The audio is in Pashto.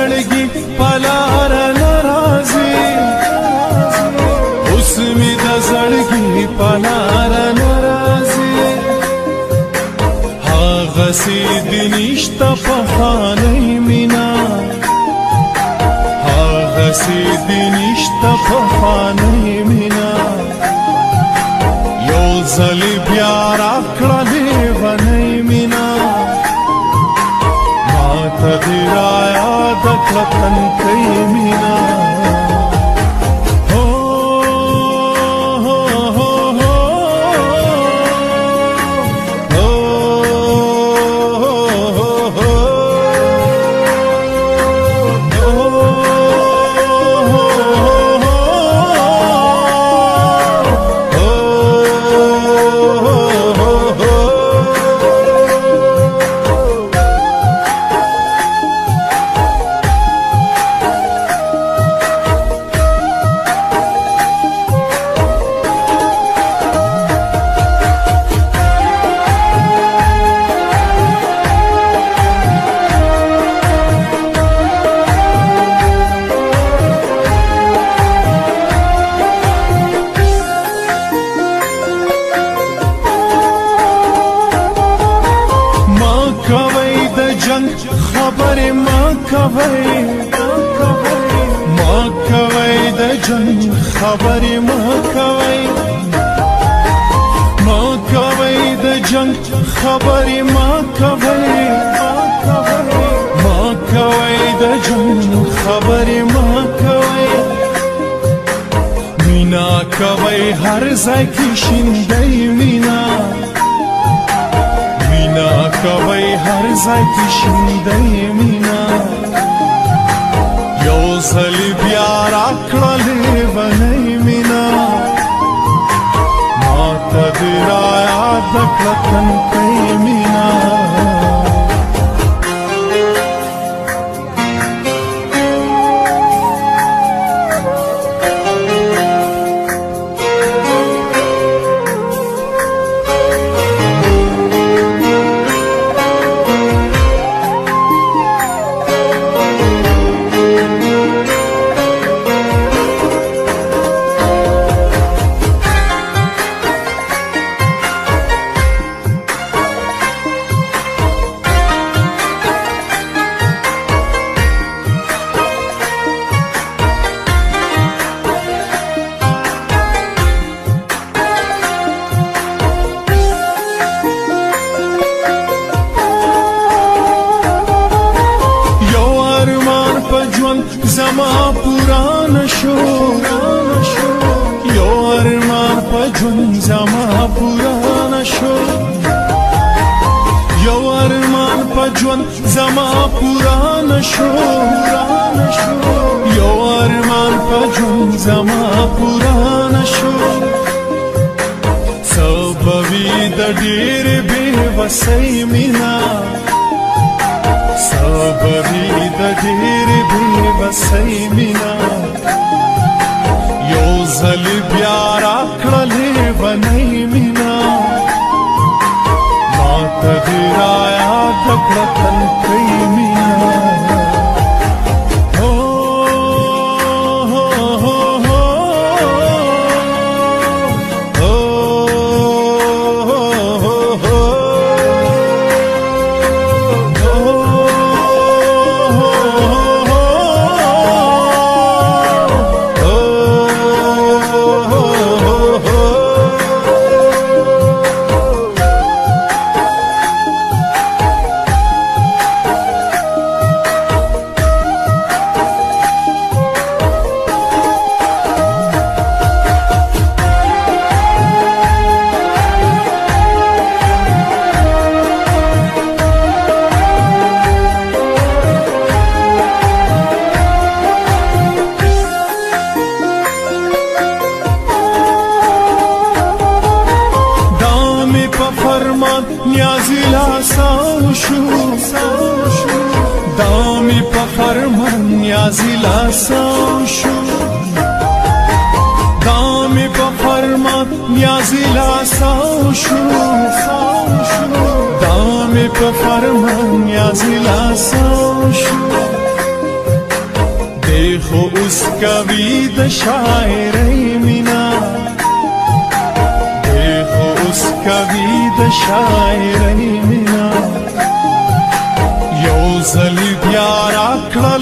زړګي پلار ناراضي اوس می د زړګي پلار ناراضي هغه سي د نشته پخاني مینا هغه سي د نشته پخاني مینا یو ځل بیا راکړلې ونی مینا ماته دې را یاد کړه تنکۍ مینا خبر ما کوي د جنگ خبر ما کوي د جنگ خبر ما کوي د جنگ خبر ما کوي مینا کوي هر ځای کې شیندای مینا مینا کوي هر ځای کې شیندای مینا یو ځل بیا راکړلې ونی مینا ماته دې را یاد کړه تنکۍ مینا زما پوران شو یو ارمان په ژوند زما پوران شو یو ارمان په ژوند زما پوران شو یو ارمان په ژوند زما پوران شو سببي د ډېر بې وسۍ مینا سببي د ډېر بې وسۍ مینا یو ځل بیا راکړلې ونی مینا ماته دې را یاد کړه تنکۍ مینا نیازی لاساو شو دامی پا فرمان نیازی لاساو شو دامی پا فرمان نیازی لاساو شو دامی پا فرمان نیازی لاساو شو اوس کوي د شاعرۍ مینا اوس کوي د شاعرۍ مینا یو ځل بیا راکړه